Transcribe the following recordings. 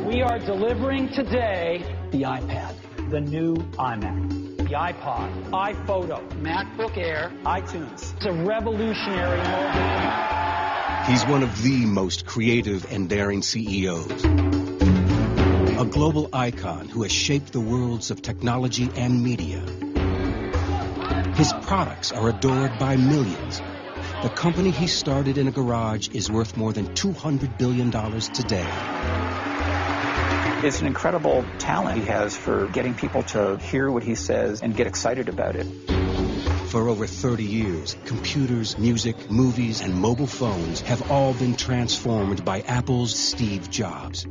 We are delivering today the iPad, the new iMac, the iPod, iPhoto, MacBook Air, iTunes. It's a revolutionary moment. He's one of the most creative and daring CEOs. A global icon who has shaped the worlds of technology and media. His products are adored by millions. The company he started in a garage is worth more than $200 billion today. It's an incredible talent he has for getting people to hear what he says and get excited about it. For over 30 years, computers, music, movies, and mobile phones have all been transformed by Apple's Steve Jobs.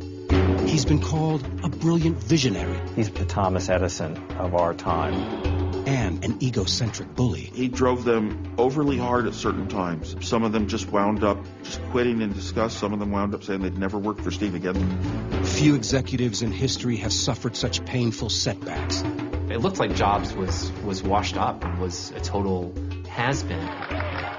He's been called a brilliant visionary. He's the Thomas Edison of our time. And an egocentric bully. He drove them overly hard at certain times. Some of them just wound up just quitting in disgust. Some of them wound up saying they'd never work for Steve again. Few executives in history have suffered such painful setbacks. It looked like Jobs was washed up and was a total has-been.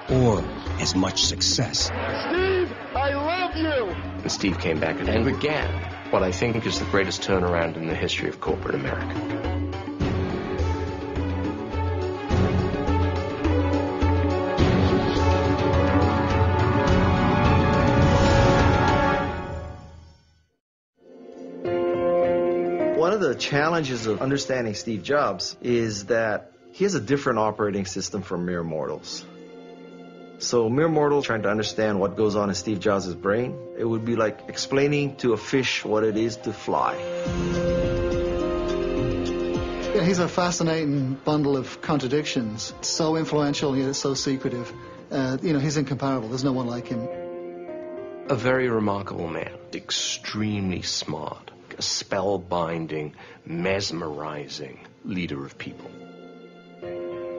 Or as much success. Steve, I love you! And Steve came back and began what I think is the greatest turnaround in the history of corporate America. One of the challenges of understanding Steve Jobs is that he has a different operating system from mere mortals. So mere mortals trying to understand what goes on in Steve Jobs' brain, it would be like explaining to a fish what it is to fly. Yeah, he's a fascinating bundle of contradictions. So influential, yet so secretive. He's incomparable. There's no one like him. A very remarkable man, extremely smart, a spellbinding, mesmerizing leader of people.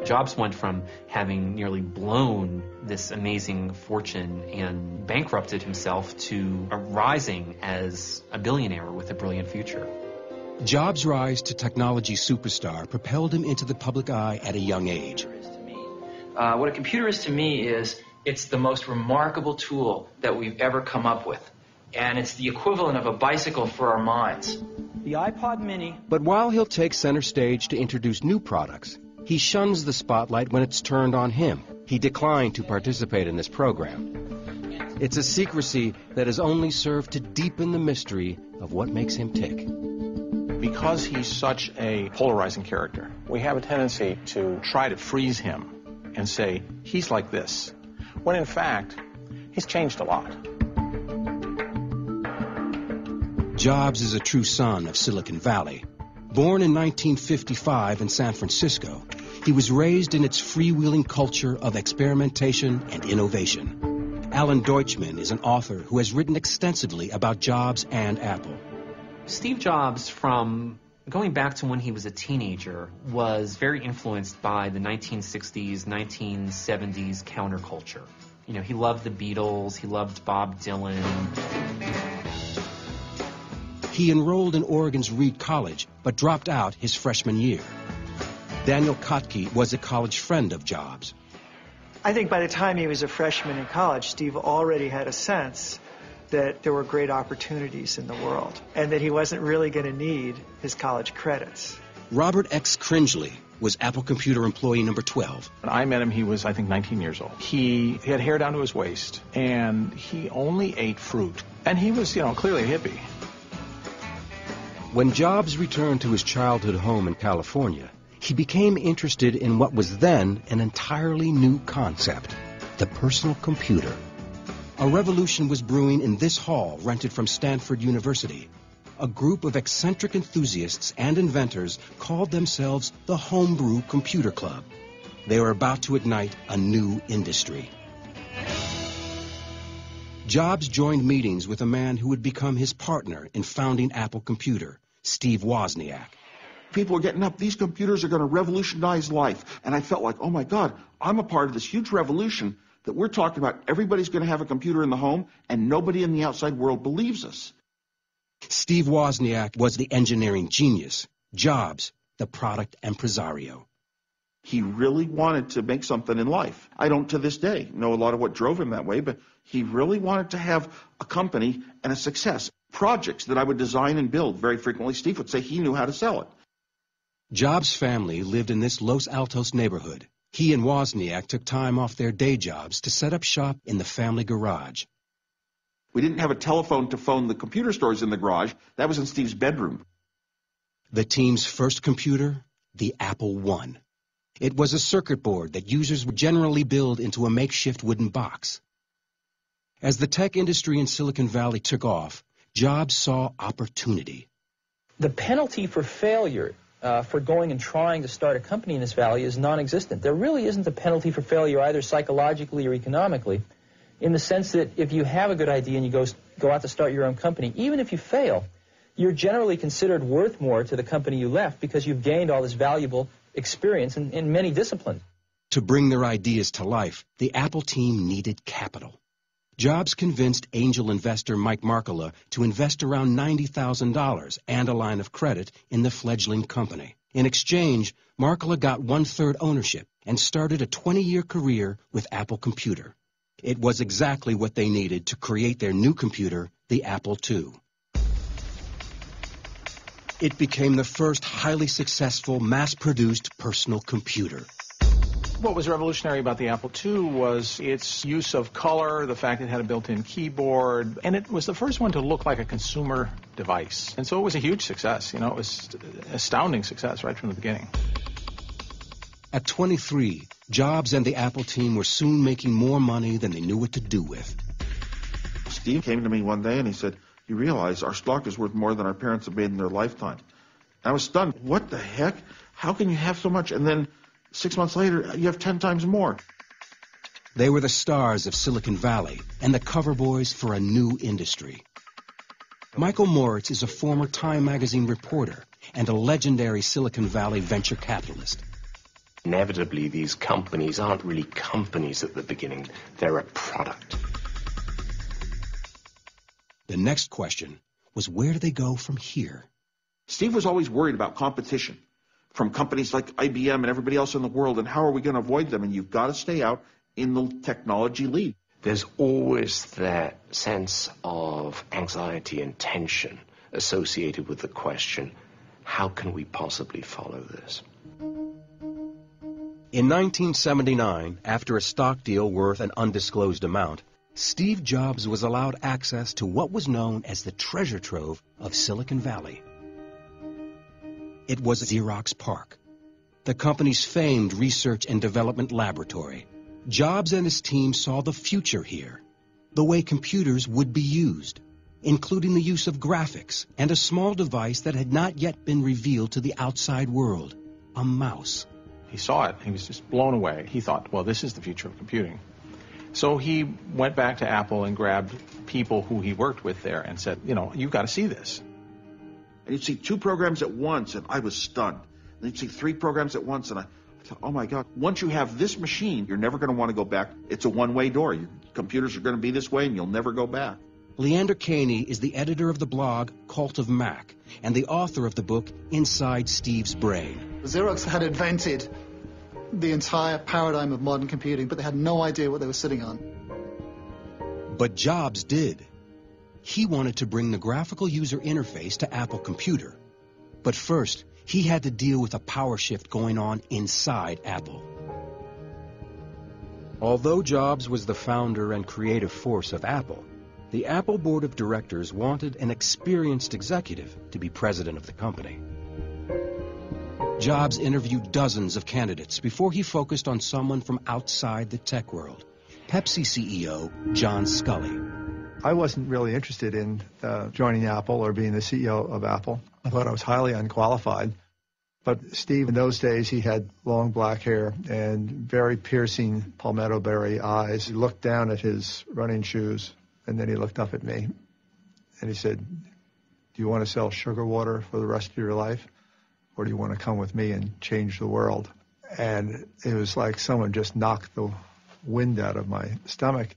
Jobs went from having nearly blown this amazing fortune and bankrupted himself to rising as a billionaire with a brilliant future. Jobs' rise to technology superstar propelled him into the public eye at a young age. What a computer is to me is it's the most remarkable tool that we've ever come up with. And it's the equivalent of a bicycle for our minds. The iPod Mini. But while he'll take center stage to introduce new products, he shuns the spotlight when it's turned on him. He declined to participate in this program. It's a secrecy that has only served to deepen the mystery of what makes him tick. Because he's such a polarizing character, we have a tendency to try to freeze him and say, he's like this, when in fact, he's changed a lot. Jobs is a true son of Silicon Valley. Born in 1955 in San Francisco, he was raised in its freewheeling culture of experimentation and innovation. Alan Deutschman is an author who has written extensively about Jobs and Apple. Steve Jobs, from going back to when he was a teenager, was very influenced by the 1960s, 1970s counterculture. He loved the Beatles, he loved Bob Dylan. He enrolled in Oregon's Reed College, but dropped out his freshman year. Daniel Kotke was a college friend of Jobs. I think by the time he was a freshman in college, Steve already had a sense that there were great opportunities in the world and that he wasn't really going to need his college credits. Robert X. Cringely was Apple Computer employee number 12. When I met him, he was, I think, 19 years old. He had hair down to his waist, and he only ate fruit. And he was, clearly a hippie. When Jobs returned to his childhood home in California, he became interested in what was then an entirely new concept, the personal computer. A revolution was brewing in this hall rented from Stanford University. A group of eccentric enthusiasts and inventors called themselves the Homebrew Computer Club. They were about to ignite a new industry. Jobs joined meetings with a man who would become his partner in founding Apple Computer, Steve Wozniak. People are getting up, these computers are going to revolutionize life. And I felt like, oh my God, I'm a part of this huge revolution that we're talking about. Everybody's going to have a computer in the home, and nobody in the outside world believes us. Steve Wozniak was the engineering genius, Jobs, the product impresario. He really wanted to make something in life. I don't to this day know a lot of what drove him that way, but he really wanted to have a company and a success. projects that I would design and build. Very frequently, Steve would say he knew how to sell it. Jobs' family lived in this Los Altos neighborhood. He and Wozniak took time off their day jobs to set up shop in the family garage. We didn't have a telephone to phone the computer stores in the garage. That was in Steve's bedroom. The team's first computer, the Apple I. It was a circuit board that users would generally build into a makeshift wooden box. As the tech industry in Silicon Valley took off, Jobs saw opportunity. The penalty for failure for going and trying to start a company in this valley is non-existent. There really isn't a penalty for failure either psychologically or economically, in the sense that if you have a good idea and you go out to start your own company, even if you fail, you're generally considered worth more to the company you left because you've gained all this valuable experience in many disciplines. To bring their ideas to life, the Apple team needed capital. Jobs convinced angel investor Mike Markkula to invest around $90,000 and a line of credit in the fledgling company. In exchange, Markkula got 1/3 ownership and started a 20-year career with Apple Computer. It was exactly what they needed to create their new computer, the Apple II. It became the first highly successful, mass-produced personal computer. What was revolutionary about the Apple II was its use of color, the fact it had a built-in keyboard, and it was the first one to look like a consumer device. And so it was a huge success. You know, it was an astounding success right from the beginning. At 23, Jobs and the Apple team were soon making more money than they knew what to do with. Steve came to me one day and he said, "You realize our stock is worth more than our parents have made in their lifetime." I was stunned. What the heck? How can you have so much? And then 6 months later, you have 10 times more. They were the stars of Silicon Valley and the cover boys for a new industry. Michael Moritz is a former Time magazine reporter and a legendary Silicon Valley venture capitalist. Inevitably, these companies aren't really companies at the beginning. They're a product. The next question was, where do they go from here? Steve was always worried about competition from companies like IBM and everybody else in the world, and how are we going to avoid them? And you've got to stay out in the technology lead. There's always that sense of anxiety and tension associated with the question, how can we possibly follow this? In 1979, after a stock deal worth an undisclosed amount, Steve Jobs was allowed access to what was known as the treasure trove of Silicon Valley. It was Xerox PARC, the company's famed research and development laboratory. Jobs and his team saw the future here, the way computers would be used, including the use of graphics and a small device that had not yet been revealed to the outside world, a mouse. He saw it. He was just blown away. He thought, well, this is the future of computing. So he went back to Apple and grabbed people who he worked with there and said, you know, you've got to see this. And you'd see 2 programs at once, and I was stunned. And you'd see 3 programs at once, and I thought, oh my God, once you have this machine, you're never going to want to go back. It's a one-way door. Your computers are going to be this way, and you'll never go back. Leander Caney is the editor of the blog Cult of Mac and the author of the book Inside Steve's Brain. Xerox had invented the entire paradigm of modern computing, but they had no idea what they were sitting on. But Jobs did. He wanted to bring the graphical user interface to Apple Computer. But first, he had to deal with a power shift going on inside Apple. Although Jobs was the founder and creative force of Apple, the Apple board of directors wanted an experienced executive to be president of the company. Jobs interviewed dozens of candidates before he focused on someone from outside the tech world, Pepsi CEO John Sculley. I wasn't really interested in joining Apple or being the CEO of Apple. I thought I was highly unqualified. But Steve, in those days, he had long black hair and very piercing palmetto berry eyes. He looked down at his running shoes, and then he looked up at me. And he said, "Do you want to sell sugar water for the rest of your life? Or do you want to come with me and change the world?" And it was like someone just knocked the wind out of my stomach.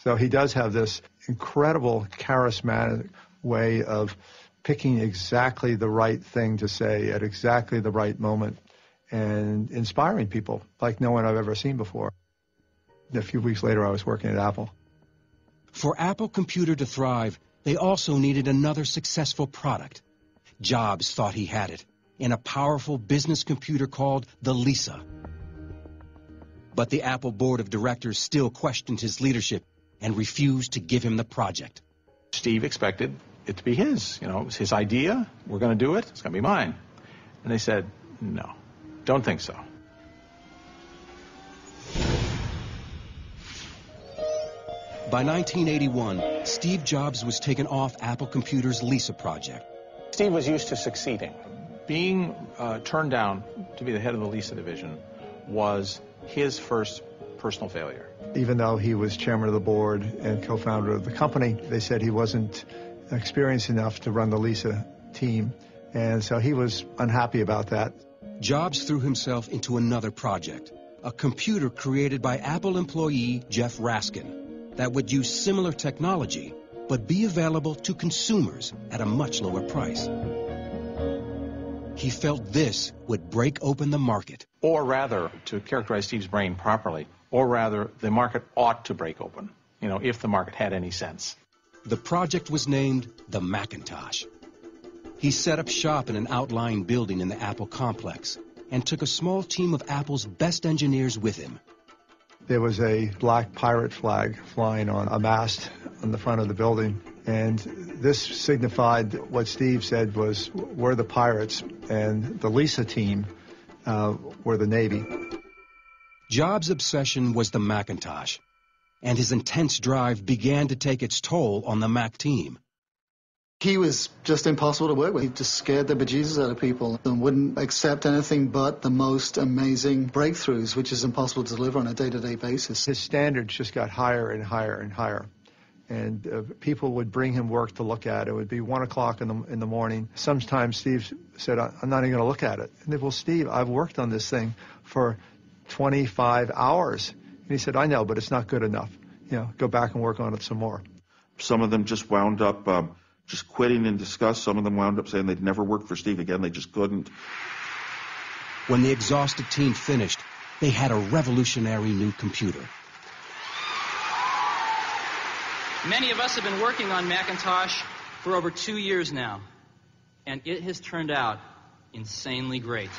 So he does have this incredible charismatic way of picking exactly the right thing to say at exactly the right moment and inspiring people like no one I've ever seen before. A few weeks later, I was working at Apple. For Apple Computer to thrive, They also needed another successful product. Jobs thought he had it in a powerful business computer called the Lisa. But the Apple board of directors still questioned his leadership and refused to give him the project. Steve expected it to be his. You know, it was his idea. We're going to do it. It's going to be mine. And they said, no, don't think so. By 1981, Steve Jobs was taken off Apple Computer's Lisa project. Steve was used to succeeding. Being turned down to be the head of the Lisa division was his first personal failure. Even though he was chairman of the board and co-founder of the company, they said he wasn't experienced enough to run the Lisa team, and so he was unhappy about that. Jobs threw himself into another project, a computer created by Apple employee Jeff Raskin that would use similar technology but be available to consumers at a much lower price. He felt this would break open the market. Or rather, to characterize Steve's brain properly, or rather, the market ought to break open, you know, if the market had any sense. The project was named the Macintosh. He set up shop in an outlying building in the Apple complex and took a small team of Apple's best engineers with him. There was a black pirate flag flying on a mast on the front of the building, and this signified what Steve said was, we're the pirates, and the Lisa team were the Navy. Jobs' obsession was the Macintosh, and his intense drive began to take its toll on the Mac team. He was just impossible to work with. He just scared the bejesus out of people and wouldn't accept anything but the most amazing breakthroughs, which is impossible to deliver on a day-to-day basis. His standards just got higher and higher and higher. And people would bring him work to look at. It would be 1 o'clock in the morning. Sometimes Steve said, I'm not even going to look at it. And they, well, Steve, I've worked on this thing for 25 hours. And he said, I know, but it's not good enough. You know, go back and work on it some more. Some of them just wound up just quitting in disgust. Some of them wound up saying they'd never work for Steve again. They just couldn't. When the exhausted team finished, they had a revolutionary new computer. Many of us have been working on Macintosh for over 2 years now, and it has turned out insanely great.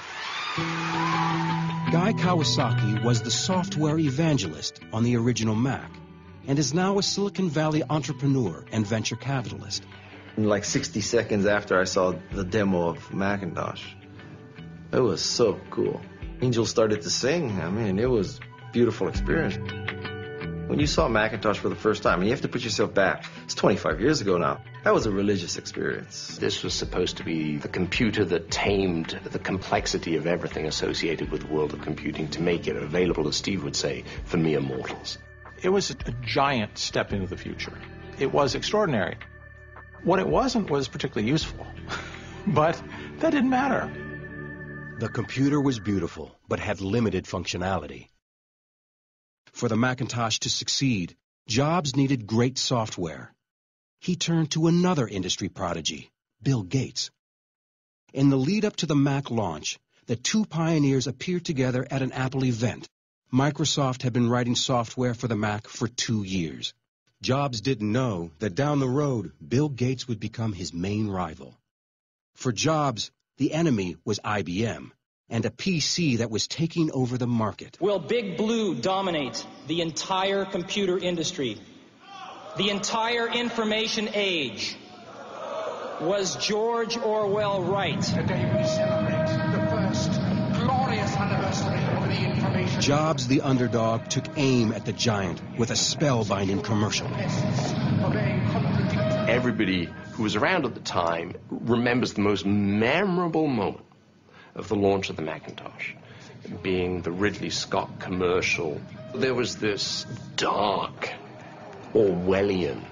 Guy Kawasaki was the software evangelist on the original Mac and is now a Silicon Valley entrepreneur and venture capitalist. Like 60 seconds after I saw the demo of Macintosh, it was so cool. Angels started to sing. I mean, it was a beautiful experience. When you saw Macintosh for the first time, and you have to put yourself back, it's 25 years ago now, that was a religious experience. This was supposed to be the computer that tamed the complexity of everything associated with the world of computing to make it available, as Steve would say, for mere mortals. It was a giant step into the future. It was extraordinary. What it wasn't was particularly useful, but that didn't matter. The computer was beautiful, but had limited functionality. For the Macintosh to succeed, Jobs needed great software. He turned to another industry prodigy, Bill Gates. In the lead-up to the Mac launch, the two pioneers appeared together at an Apple event. Microsoft had been writing software for the Mac for 2 years. Jobs didn't know that down the road, Bill Gates would become his main rival. For Jobs, the enemy was IBM, and a PC that was taking over the market. Will Big Blue dominate the entire computer industry? The entire information age? Was George Orwell right? Today we celebrate the first glorious anniversary of the information. Jobs, the underdog, took aim at the giant with a spellbinding commercial. Everybody who was around at the time remembers the most memorable moment of the launch of the Macintosh, being the Ridley Scott commercial. There was this dark, Orwellian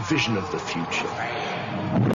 vision of the future.